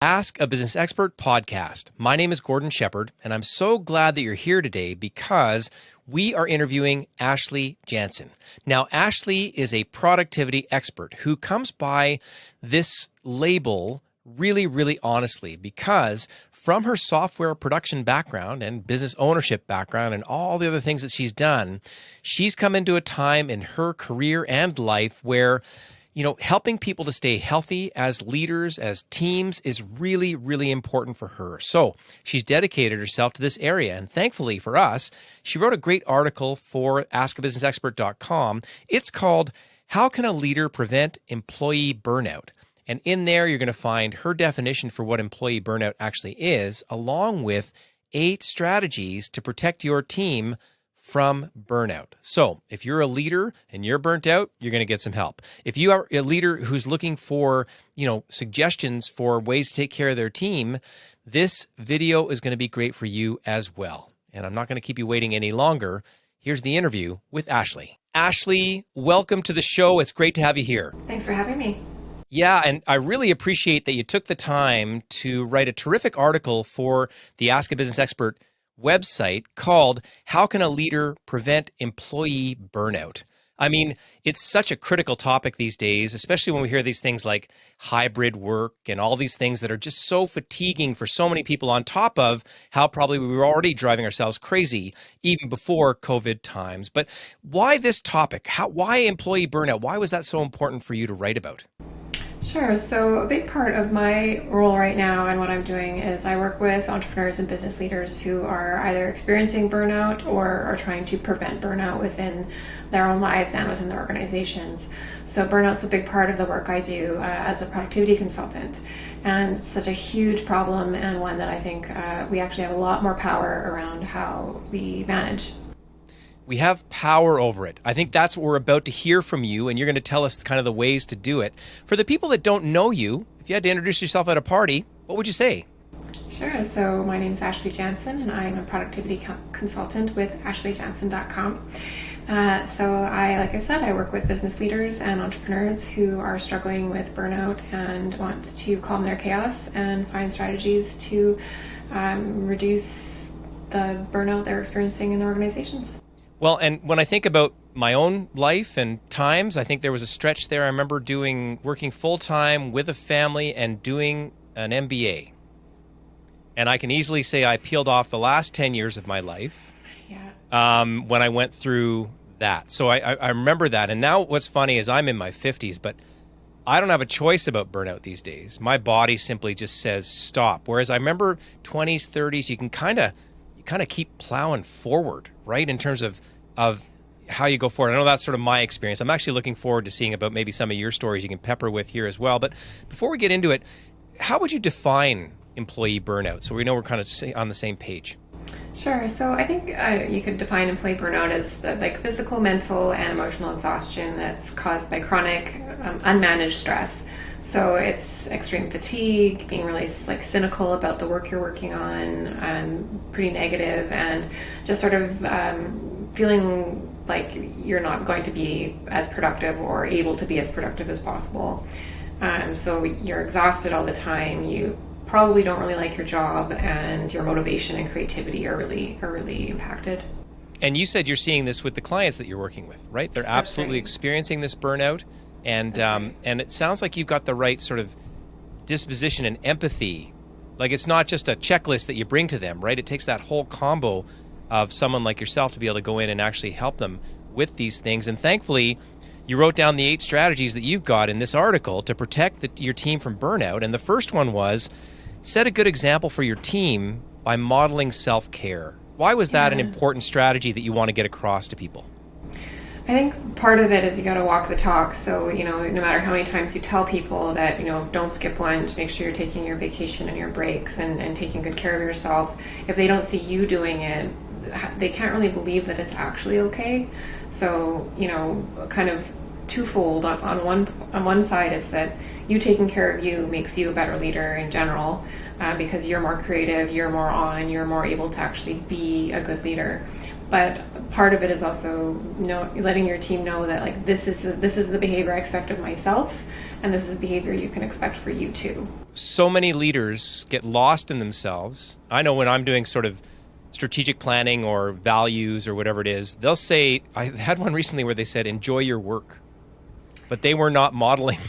Ask a Business Expert podcast. My name is Gordon Shepherd, and I'm so glad that you're here today because we are interviewing Ashley Janssen. Now, Ashley is a productivity expert who comes by this label really honestly because from her software production background and business ownership background and all the other things that she's done, she's come into a time in her career and life where helping people to stay healthy as leaders, as teams is really important for her. So she's dedicated herself to this area. And thankfully for us, she wrote a great article for askabusinessexpert.com. It's called How Can a Leader Prevent Employee Burnout? And in there, you're going to find her definition for what employee burnout actually is, along with 8 strategies to protect your team from burnout. So if you're a leader and you're burnt out, you're going to get some help. If you are a leader who's looking for, suggestions for ways to take care of their team, this video is going to be great for you as well. And I'm not going to keep you waiting any longer. Here's the interview with Ashley. Ashley, welcome to the show. It's great to have you here. Thanks for having me. Yeah, and I really appreciate that you took the time to write a terrific article for the Ask a Business Expert website called How Can a Leader Prevent Employee Burnout? I mean, it's such a critical topic these days, especially when we hear these things like hybrid work and all these things that are just so fatiguing for so many people, on top of how probably we were already driving ourselves crazy even before COVID times. But why this topic? Why employee burnout? Why was that so important for you to write about? Sure. So a big part of my role right now and what I'm doing is I work with entrepreneurs and business leaders who are either experiencing burnout or are trying to prevent burnout within their own lives and within their organizations. So burnout's a big part of the work I do as a productivity consultant. And it's such a huge problem, and one that I think we actually have a lot more power around how we manage. We have power over it. I think that's what we're about to hear from you, and you're going to tell us kind of the ways to do it. For the people that don't know you, if you had to introduce yourself at a party, what would you say? Sure. So my name is Ashley Janssen, and I'm a productivity consultant with ashleyjanssen.com. Like I said, I work with business leaders and entrepreneurs who are struggling with burnout and want to calm their chaos and find strategies to reduce the burnout they're experiencing in their organizations. Well, and when I think about my own life and times, I think there was a stretch there. I remember working full-time with a family and doing an MBA. And I can easily say I peeled off the last 10 years of my life when I went through that. So I remember that. And now what's funny is I'm in my 50s, but I don't have a choice about burnout these days. My body simply just says stop. Whereas I remember 20s, 30s, you can kind of keep plowing forward, right? In terms of how you go forward. I know that's sort of my experience. I'm actually looking forward to seeing about maybe some of your stories you can pepper with here as well. But before we get into it, how would you define employee burnout so we know we're kind of on the same page? Sure. So I think you could define employee burnout as physical, mental, and emotional exhaustion that's caused by chronic, unmanaged stress. So it's extreme fatigue, being really cynical about the work you're working on, pretty negative, and just sort of feeling like you're not going to be as productive or able to be as productive as possible. So you're exhausted all the time. You probably don't really like your job, and your motivation and creativity are really impacted. And you said you're seeing this with the clients that you're working with, right? They're absolutely experiencing this burnout. And and it sounds like you've got the right sort of disposition and empathy. Like, it's not just a checklist that you bring to them, right? It takes that whole combo of someone like yourself to be able to go in and actually help them with these things. And thankfully, you wrote down the 8 strategies that you've got in this article to protect your team from burnout. And the first one was set a good example for your team by modeling self-care. Why was that an important strategy that you want to get across to people? I think part of it is you got to walk the talk. So, no matter how many times you tell people that, don't skip lunch, make sure you're taking your vacation and your breaks and taking good care of yourself. If they don't see you doing it, they can't really believe that it's actually okay. So, kind of twofold. On one side is that you taking care of you makes you a better leader in general, because you're more creative, you're more able to actually be a good leader. but part of it is also letting your team know that like this is the behavior I expect of myself, and this is behavior you can expect for you too. So many leaders get lost in themselves. I know when I'm doing sort of strategic planning or values or whatever it is, they'll say, I had one recently where they said, enjoy your work, but they were not modeling.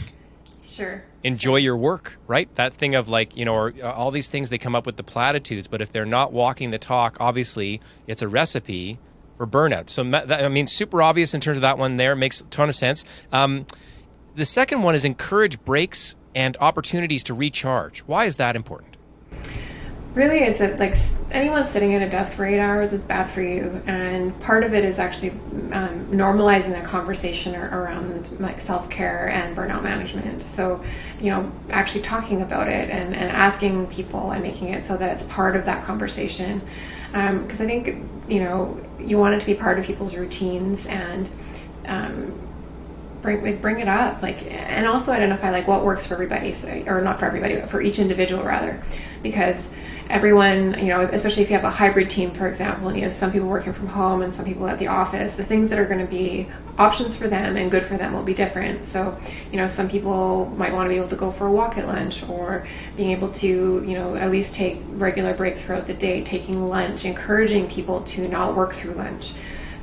Sure. Enjoy your work, right? That thing of like, or all these things, they come up with the platitudes, but if they're not walking the talk, obviously it's a recipe for burnout. So super obvious in terms of that one there, makes a ton of sense. The second one is encourage breaks and opportunities to recharge. Why is that important? Really, it's that like anyone sitting at a desk for 8 hours is bad for you, and part of it is actually normalizing that conversation around like self-care and burnout management. So, actually talking about it and asking people and making it so that it's part of that conversation. Because I think you want it to be part of people's routines and bring it up, and also identify like what works for everybody, or not for everybody, but for each individual rather, because everyone, especially if you have a hybrid team, for example, and you have some people working from home and some people at the office, the things that are going to be options for them and good for them will be different. So, some people might want to be able to go for a walk at lunch, or being able to, at least take regular breaks throughout the day, taking lunch, encouraging people to not work through lunch.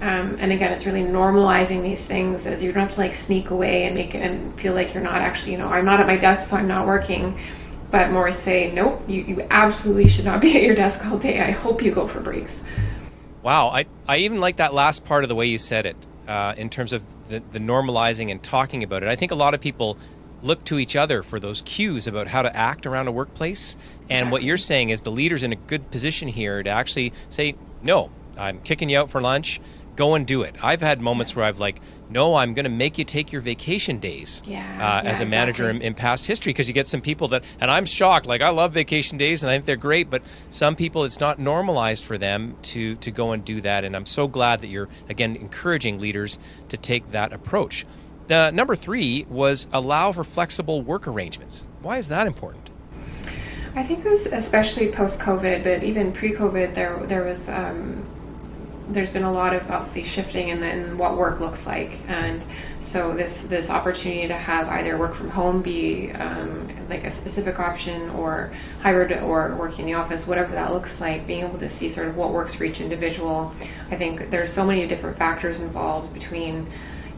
And again, it's really normalizing these things, as you don't have to like sneak away and make it and feel like you're not actually, I'm not at my desk, so I'm not working, but more say, nope, you absolutely should not be at your desk all day. I hope you go for breaks. Wow. I even like that last part of the way you said it, in terms of the normalizing and talking about it. I think a lot of people look to each other for those cues about how to act around a workplace. And Exactly. What you're saying is the leader's in a good position here to actually say, no, I'm kicking you out for lunch. Go and do it. I've had moments where I've like, no, I'm going to make you take your vacation days as a manager in past history, because you get some people that, and I'm shocked, like I love vacation days and I think they're great, but some people it's not normalized for them to go and do that. And I'm so glad that you're, again, encouraging leaders to take that approach. The number 3 was allow for flexible work arrangements. Why is that important? I think this, especially post-COVID, but even pre-COVID, there was there's been a lot of obviously shifting in what work looks like, and so this opportunity to have either work from home be like a specific option, or hybrid, or working in the office, whatever that looks like, being able to see sort of what works for each individual. I think there's so many different factors involved between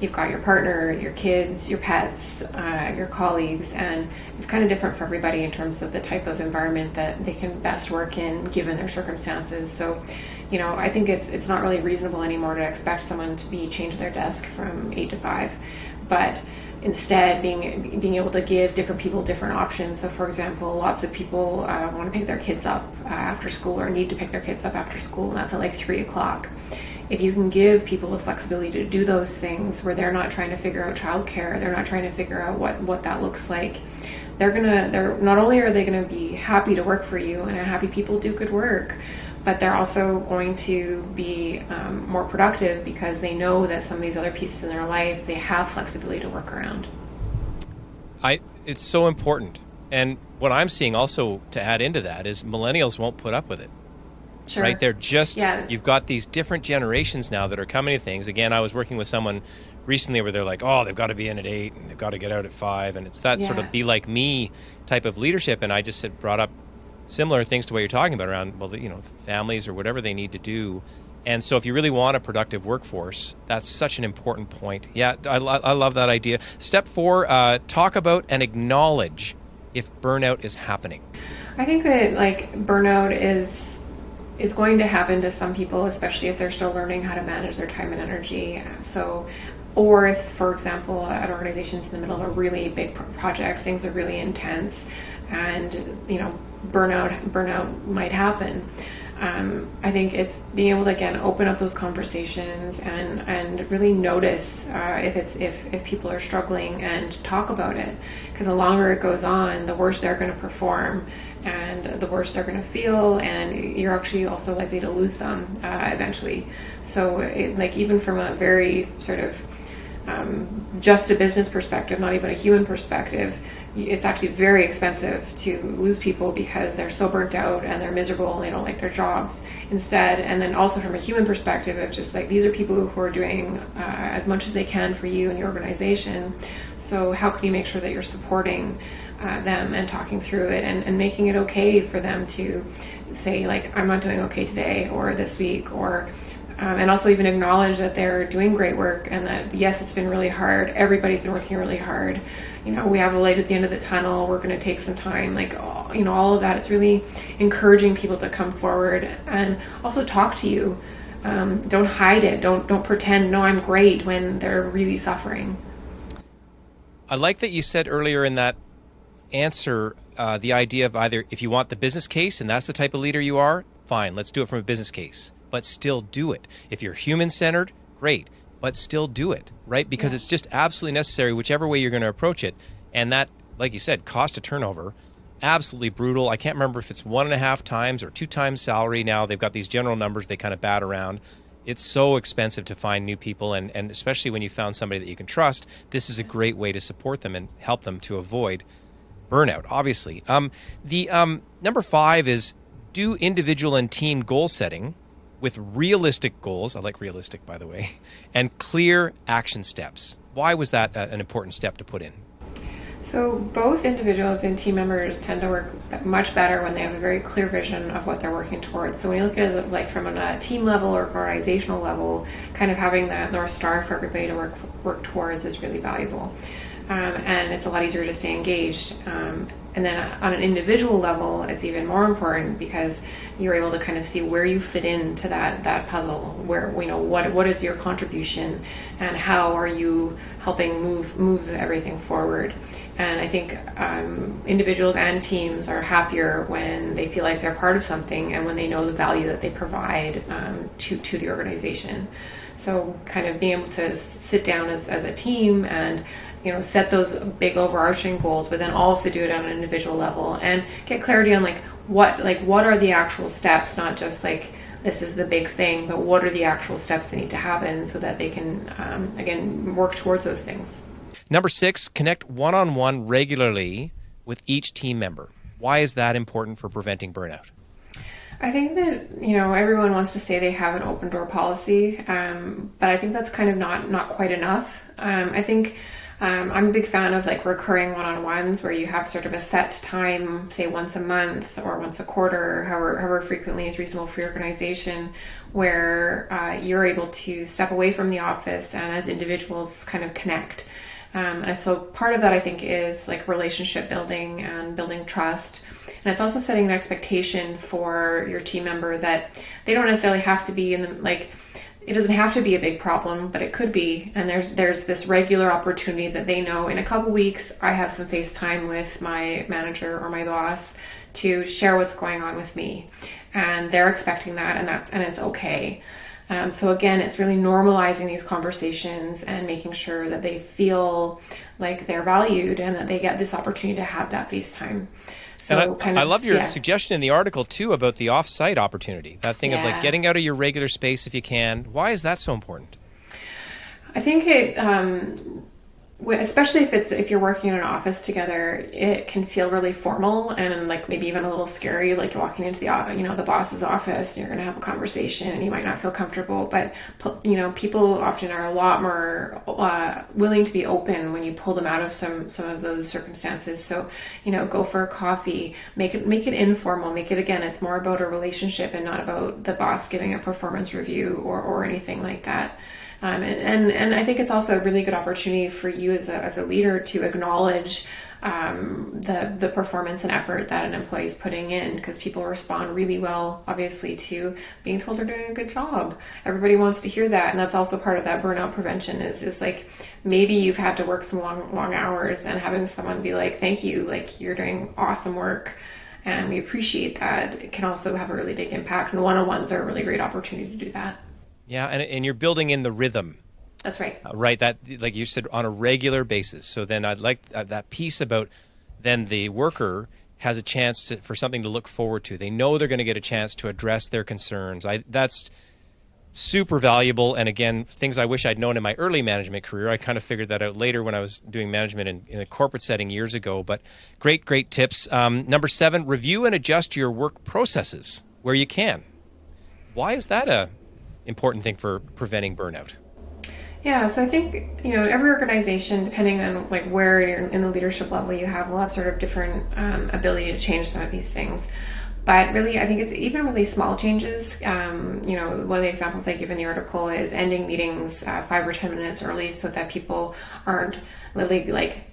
you've got your partner, your kids, your pets, your colleagues, and it's kind of different for everybody in terms of the type of environment that they can best work in given their circumstances. So, I think it's not really reasonable anymore to expect someone to be chained to their desk from 8 to 5, but instead being able to give different people different options. So for example, lots of people want to pick their kids up after school, or need to pick their kids up after school, and that's at like 3 o'clock. If you can give people the flexibility to do those things where they're not trying to figure out childcare, they're not trying to figure out what that looks like, they're not only are they going to be happy to work for you, and happy people do good work, but they're also going to be more productive because they know that some of these other pieces in their life, they have flexibility to work around. It's so important. And what I'm seeing also to add into that is millennials won't put up with it. Sure. Right? They're just, you've got these different generations now that are coming to things. Again, I was working with someone recently where they're like, oh, they've got to be in at 8 and they've got to get out at 5. And it's that sort of be like me type of leadership. And I just had brought up similar things to what you're talking about around, families or whatever they need to do. And so if you really want a productive workforce, that's such an important point. Yeah, I love that idea. Step 4, talk about and acknowledge if burnout is happening. I think that burnout is going to happen to some people, especially if they're still learning how to manage their time and energy. So, or if, for example, an organization's in the middle of a really big project, things are really intense, and burnout might happen. I think it's being able to again open up those conversations and really notice if people are struggling and talk about it, because the longer it goes on, the worse they're going to perform and the worse they're going to feel, and you're actually also likely to lose them eventually. So even from a very sort of just a business perspective, not even a human perspective, it's actually very expensive to lose people because they're so burnt out and they're miserable and they don't like their jobs instead. And then also from a human perspective of just like, these are people who are doing as much as they can for you and your organization. So how can you make sure that you're supporting them and talking through it and making it okay for them to say like, I'm not doing okay today or this week, or and also even acknowledge that they're doing great work and that, yes, it's been really hard. Everybody's been working really hard. We have a light at the end of the tunnel. We're going to take some time, like, all of that. It's really encouraging people to come forward and also talk to you. Don't hide it. Don't pretend, no, I'm great, when they're really suffering. I like that you said earlier in that answer, the idea of either if you want the business case and that's the type of leader you are, fine, let's do it from a business case. But still do it. If you're human-centered, great, but still do it, right? Because it's just absolutely necessary, whichever way you're going to approach it. And that, like you said, cost of turnover, absolutely brutal. I can't remember if it's 1.5 times or 2 times salary now. They've got these general numbers they kind of bat around. It's so expensive to find new people, and especially when you found somebody that you can trust, this is a great way to support them and help them to avoid burnout, obviously. Number 5 is do individual and team goal setting with realistic goals, I like realistic, by the way, and clear action steps. Why was that an important step to put in? So both individuals and team members tend to work much better when they have a very clear vision of what they're working towards. So when you look at it like from a team level or organizational level, kind of having that North Star for everybody to work towards is really valuable. And it's a lot easier to stay engaged. And then on an individual level, it's even more important because you're able to kind of see where you fit into that puzzle, where, what is your contribution and how are you helping move everything forward. And I think individuals and teams are happier when they feel like they're part of something and when they know the value that they provide to the organization. So kind of being able to sit down as a team and set those big overarching goals, but then also do it on an individual level and get clarity on what are the actual steps, not just like this is the big thing, but what are the actual steps that need to happen so that they can, again, work towards those things. Number 6, connect one-on-one regularly with each team member. Why is that important for preventing burnout? I think that, everyone wants to say they have an open door policy, but I think that's kind of not quite enough. I think I'm a big fan of recurring one-on-ones where you have sort of a set time, say once a month or once a quarter, however frequently is reasonable for your organization, where you're able to step away from the office and as individuals kind of connect. And so part of that, I think, is relationship building and building trust. And it's also setting an expectation for your team member that they don't necessarily have to be it doesn't have to be a big problem, but it could be. And there's this regular opportunity that they know in a couple weeks, I have some FaceTime with my manager or my boss to share what's going on with me. And they're expecting that, and it's okay. So again, it's really normalizing these conversations and making sure that they feel like they're valued and that they get this opportunity to have that FaceTime. So I love your suggestion in the article too about the offsite opportunity. That thing of getting out of your regular space if you can. Why is that so important? I think it, especially if you're working in an office together, it can feel really formal and maybe even a little scary. Like you're walking into the boss's office and you're going to have a conversation and you might not feel comfortable. But people often are a lot more willing to be open when you pull them out of some of those circumstances. So go for a coffee, make it informal. Make it, again, it's more about a relationship and not about the boss giving a performance review or anything like that. And I think it's also a really good opportunity for you as a leader to acknowledge the performance and effort that an employee is putting in, because people respond really well, obviously, to being told they're doing a good job. Everybody wants to hear that, and that's also part of that burnout prevention. Is maybe you've had to work some long hours, and having someone be like, "Thank you, you're doing awesome work." And we appreciate that. It can also have a really big impact, and one-on-ones are a really great opportunity to do that. Yeah, and you're building in the rhythm. That's right. Right, that, like you said, on a regular basis. So then I'd like that piece about then the worker has a chance for something to look forward to. They know they're going to get a chance to address their concerns. Super valuable. And again, things I wish I'd known in my early management career. I kind of figured that out later when I was doing management in a corporate setting years ago. But great tips. Number 7, review and adjust your work processes where you can. Why is that a important thing for preventing burnout? Yeah, so I think, every organization, depending on like where you're in the leadership level you have, will have sort of different ability to change some of these things. But really, I think it's even really small changes. One of the examples I give in the article is ending meetings 5 or 10 minutes early so that people aren't literally like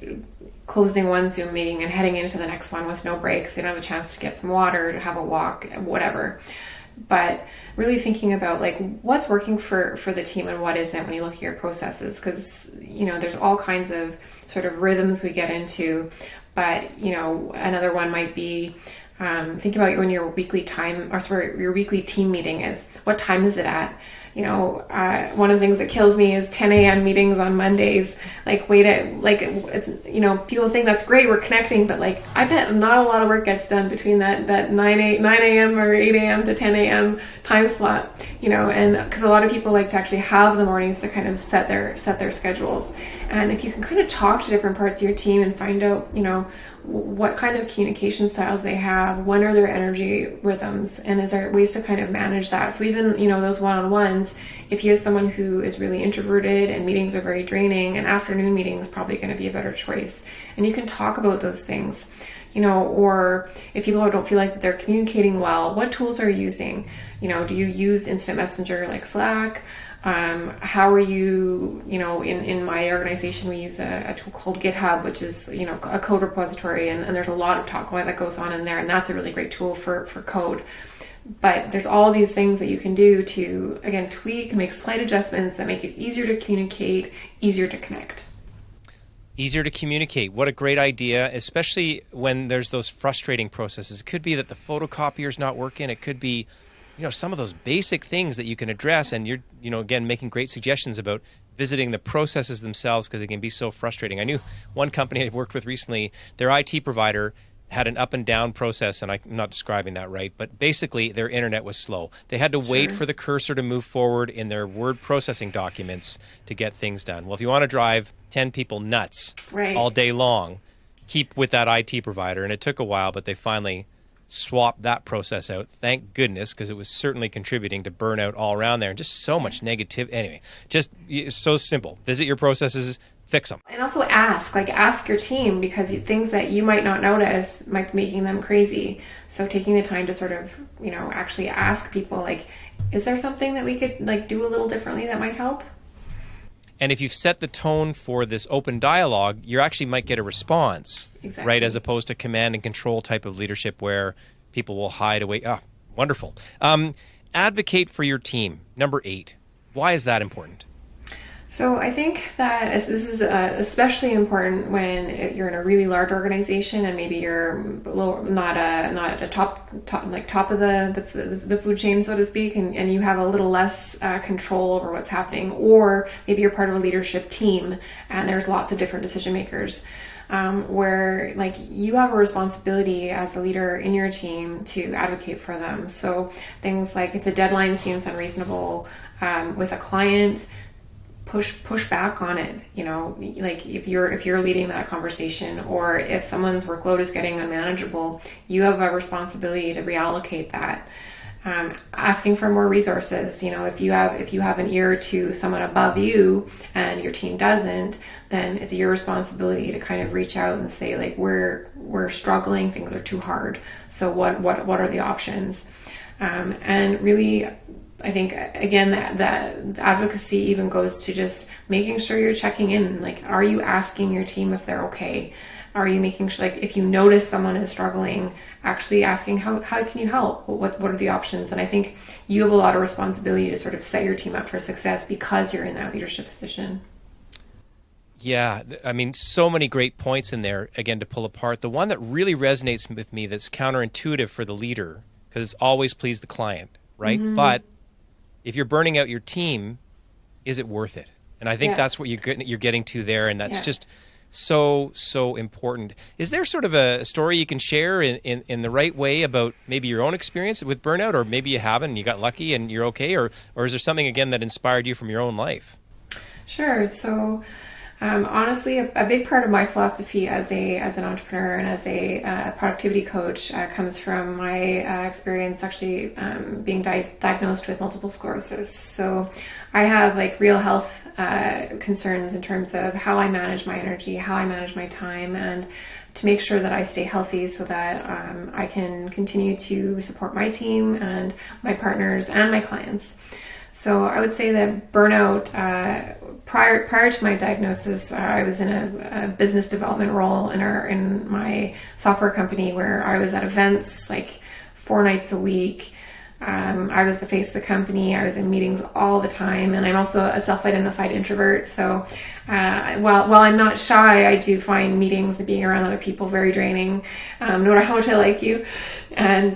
closing one Zoom meeting and heading into the next one with no breaks. They don't have a chance to get some water, to have a walk, whatever. But really thinking about like what's working for the team and what isn't when you look at your processes, because there's all kinds of sort of rhythms we get into. But another one might be think about when your weekly your weekly team meeting is. What time is it at? One of the things that kills me is 10 a.m. meetings on Mondays. It's, people think that's great, we're connecting, but like, I bet not a lot of work gets done between that 9 a.m. or 8 a.m. to 10 a.m. time slot, and because a lot of people like to actually have the mornings to kind of set their schedules. And if you can kind of talk to different parts of your team and find out, what kind of communication styles they have, when are their energy rhythms, and is there ways to kind of manage that? So even, those one-on-ones, if you have someone who is really introverted and meetings are very draining, an afternoon meeting is probably going to be a better choice. And you can talk about those things, or if people don't feel like that they're communicating well, what tools are you using? Do you use instant messenger like Slack? How are you, in my organization, we use a tool called GitHub, which is, a code repository, and there's a lot of talk that goes on in there, and that's a really great tool for code. But there's all these things that you can do to, again, tweak and make slight adjustments that make it easier to communicate, easier to connect. Easier to communicate. What a great idea, especially when there's those frustrating processes. It could be that the photocopier's not working. It could be some of those basic things that you can address, and you're, again, making great suggestions about visiting the processes themselves because they can be so frustrating. I knew one company I worked with recently, their IT provider had an up and down process, and I'm not describing that right, but basically their internet was slow. They had to wait for the cursor to move forward in their word processing documents to get things done. Well, if you want to drive 10 people nuts all day long, keep with that IT provider. And it took a while, but they finally swap that process out. Thank goodness, because it was certainly contributing to burnout all around there and just so much negative. Anyway, just so simple. Visit your processes, fix them. And also ask your team, because things that you might not notice might be making them crazy. So taking the time to sort of, actually ask people, is there something that we could do a little differently that might help? And if you've set the tone for this open dialogue, you actually might get a response, right? As opposed to command and control type of leadership where people will hide away. Wonderful. Advocate for your team. Number 8. Why is that important? So I think that this is especially important when you're in a really large organization and maybe you're not at a top of the food chain, so to speak, and you have a little less control over what's happening, or maybe you're part of a leadership team and there's lots of different decision makers. Where you have a responsibility as a leader in your team to advocate for them. So things like if the deadline seems unreasonable with a client, push back on it. If you're leading that conversation, or if someone's workload is getting unmanageable, you have a responsibility to reallocate that. Asking for more resources. If you have an ear to someone above you and your team doesn't, then it's your responsibility to kind of reach out and say, we're struggling, things are too hard. So what are the options? And really, I think, again, that advocacy even goes to just making sure you're checking in. Are you asking your team if they're okay? Are you making sure, if you notice someone is struggling, actually asking, how can you help? What are the options? And I think you have a lot of responsibility to sort of set your team up for success because you're in that leadership position. Yeah, I mean, so many great points in there, again, to pull apart. The one that really resonates with me that's counterintuitive for the leader, because it's always please the client, right? Mm-hmm. But if you're burning out your team, is it worth it? And I think that's what you're getting to there. And that's just So important. Is there sort of a story you can share in the right way about maybe your own experience with burnout, or maybe you haven't and you got lucky and you're okay, or is there something again that inspired you from your own life? Sure. So, honestly, a big part of my philosophy as an entrepreneur and as a productivity coach comes from my experience actually being diagnosed with multiple sclerosis. So, I have like real health concerns in terms of how I manage my energy, how I manage my time, and to make sure that I stay healthy so that I can continue to support my team and my partners and my clients. So I would say that burnout, prior to my diagnosis, I was in a business development role in my software company where I was at events like 4 nights a week. I was the face of the company. I was in meetings all the time, and I'm also a self-identified introvert. So while I'm not shy, I do find meetings and being around other people very draining, no matter how much I like you. And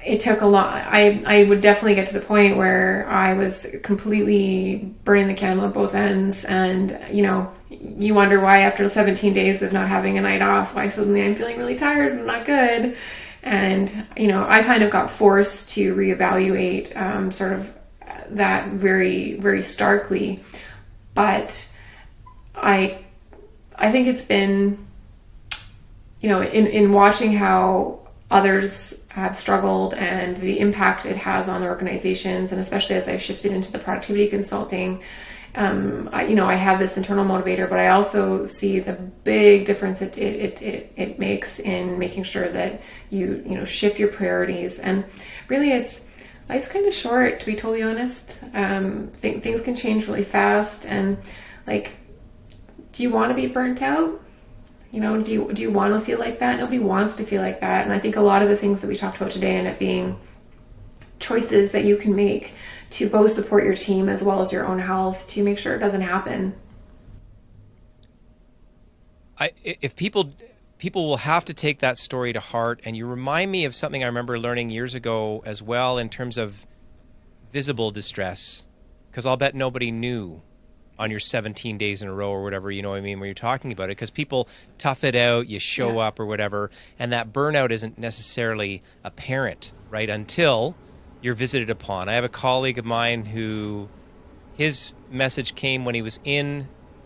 it took a lot. I would definitely get to the point where I was completely burning the candle at both ends. And, you wonder why after 17 days of not having a night off, why suddenly I'm feeling really tired and not good. And, I kind of got forced to reevaluate sort of that very, very starkly. But I think it's been, in watching how others have struggled and the impact it has on organizations, and especially as I've shifted into the productivity consulting, I have this internal motivator, but I also see the big difference it makes in making sure that you shift your priorities. And really, life's kind of short, to be totally honest. Things can change really fast, and like, do you want to be burnt out? Do you want to feel like that? Nobody wants to feel like that. And I think a lot of the things that we talked about today end up being choices that you can make to both support your team as well as your own health to make sure it doesn't happen. If people will have to take that story to heart, and you remind me of something I remember learning years ago as well in terms of visible distress, because I'll bet nobody knew on your 17 days in a row or whatever, you know what I mean, when you're talking about it, because people tough it out, you show up or whatever, and that burnout isn't necessarily apparent, right, until you're visited upon. I have a colleague of mine who his message came when he was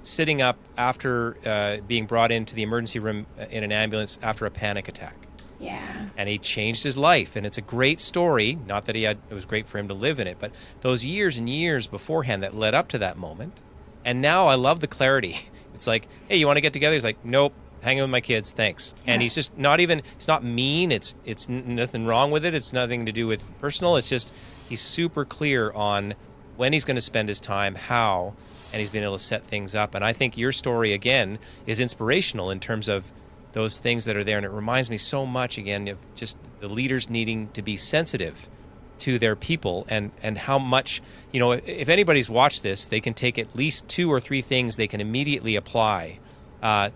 sitting up after being brought into the emergency room in an ambulance after a panic attack. Yeah. And he changed his life, and it's a great story. Not that it was great for him to live in it, but those years and years beforehand that led up to that moment. And now I love the clarity. It's like, hey, you want to get together? He's like, nope, hanging with my kids, thanks. Yeah. And he's just it's not mean. It's nothing wrong with it. It's nothing to do with personal. It's just he's super clear on when he's going to spend his time, how, and he's been able to set things up. And I think your story, again, is inspirational in terms of those things that are there. And it reminds me so much, again, of just the leaders needing to be sensitive to their people, and how much, if anybody's watched this, they can take at least 2 or 3 things they can immediately apply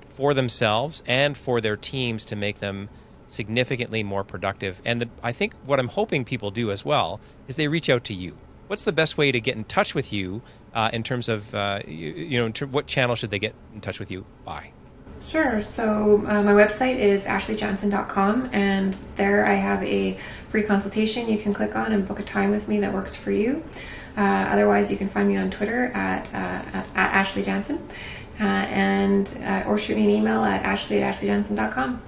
for themselves and for their teams to make them significantly more productive. And I think what I'm hoping people do as well is they reach out to you. What's the best way to get in touch with you in terms of, what channel should they get in touch with you by? Sure. So my website is ashleyjanssen.com, and there I have a free consultation you can click on and book a time with me that works for you. Otherwise, you can find me on Twitter at ashleyjanssen, or shoot me an email at ashley@ashleyjanssen.com.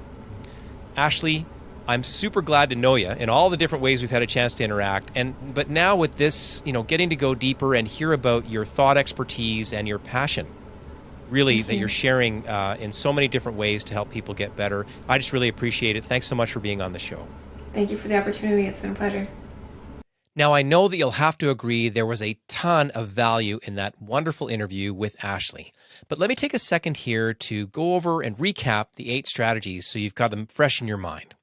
Ashley, I'm super glad to know you in all the different ways we've had a chance to interact. But now with this, getting to go deeper and hear about your thought expertise and your passion, really, that you're sharing in so many different ways to help people get better. I just really appreciate it. Thanks so much for being on the show. Thank you for the opportunity. It's been a pleasure. Now, I know that you'll have to agree there was a ton of value in that wonderful interview with Ashley. But let me take a second here to go over and recap the 8 strategies so you've got them fresh in your mind.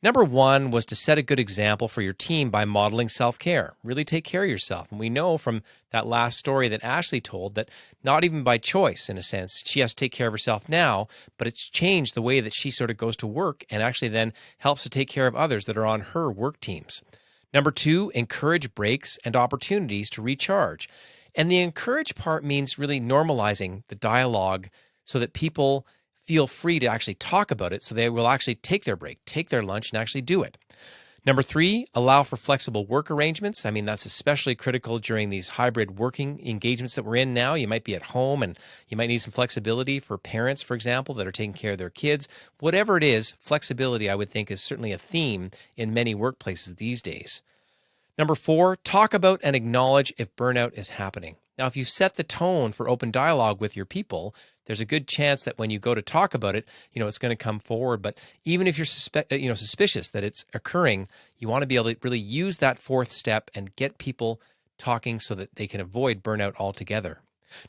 Number 1 was to set a good example for your team by modeling self-care. Really take care of yourself. And we know from that last story that Ashley told that not even by choice, in a sense, she has to take care of herself now, but it's changed the way that she sort of goes to work and actually then helps to take care of others that are on her work teams. Number 2, encourage breaks and opportunities to recharge. And the encourage part means really normalizing the dialogue so that people feel free to actually talk about it, so they will actually take their break, take their lunch, and actually do it. Number 3, allow for flexible work arrangements. I mean, that's especially critical during these hybrid working engagements that we're in now. You might be at home and you might need some flexibility for parents, for example, that are taking care of their kids. Whatever it is, flexibility, I would think, is certainly a theme in many workplaces these days. Number 4, talk about and acknowledge if burnout is happening. Now, if you set the tone for open dialogue with your people, there's a good chance that when you go to talk about it, it's going to come forward. But even if you're suspicious that it's occurring, you want to be able to really use that 4th step and get people talking so that they can avoid burnout altogether.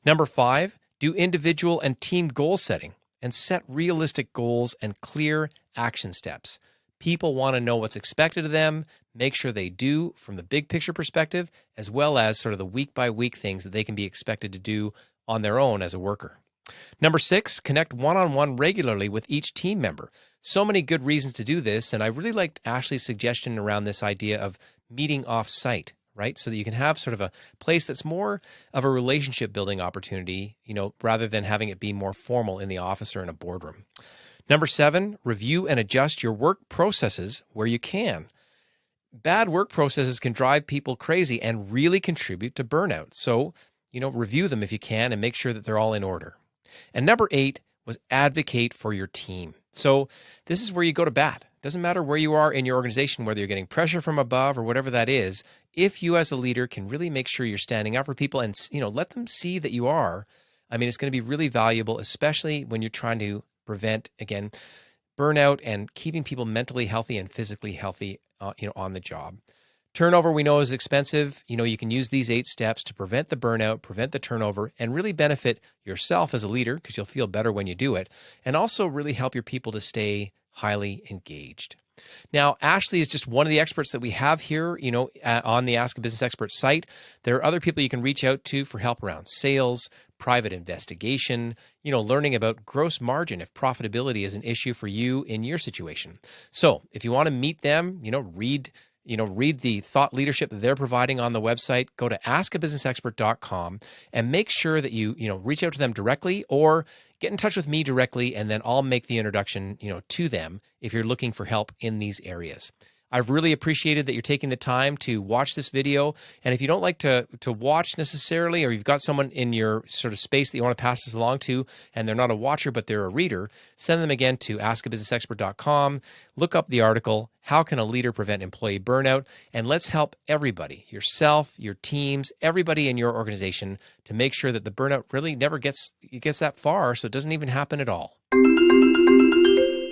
Number 5, do individual and team goal setting and set realistic goals and clear action steps. People want to know what's expected of them, make sure they do from the big picture perspective, as well as sort of the week by week things that they can be expected to do on their own as a worker. Number 6, connect one-on-one regularly with each team member. So many good reasons to do this, and I really liked Ashley's suggestion around this idea of meeting off-site, right? So that you can have sort of a place that's more of a relationship building opportunity, rather than having it be more formal in the office or in a boardroom. Number 7, review and adjust your work processes where you can. Bad work processes can drive people crazy and really contribute to burnout. So, review them if you can and make sure that they're all in order. And number 8 was advocate for your team. So this is where you go to bat. Doesn't matter where you are in your organization, whether you're getting pressure from above or whatever that is. If you as a leader can really make sure you're standing up for people and, let them see that you are, it's going to be really valuable, especially when you're trying to prevent, again, burnout and keeping people mentally healthy and physically healthy, on the job. Turnover, we know, is expensive. You can use these 8 steps to prevent the burnout, prevent the turnover, and really benefit yourself as a leader because you'll feel better when you do it, and also really help your people to stay highly engaged. Now, Ashley is just one of the experts that we have here, on the Ask a Business Expert site. There are other people you can reach out to for help around sales, private investigation, learning about gross margin if profitability is an issue for you in your situation. So if you want to meet them, read the thought leadership that they're providing on the website. Go to askabusinessexpert.com and make sure that you reach out to them directly or get in touch with me directly, and then I'll make the introduction, to them if you're looking for help in these areas. I've really appreciated that you're taking the time to watch this video. And if you don't like to watch necessarily, or you've got someone in your sort of space that you want to pass this along to, and they're not a watcher, but they're a reader, send them again to askabusinessexpert.com. Look up the article, How Can a Leader Prevent Employee Burnout? And let's help everybody, yourself, your teams, everybody in your organization to make sure that the burnout really never gets that far, so it doesn't even happen at all.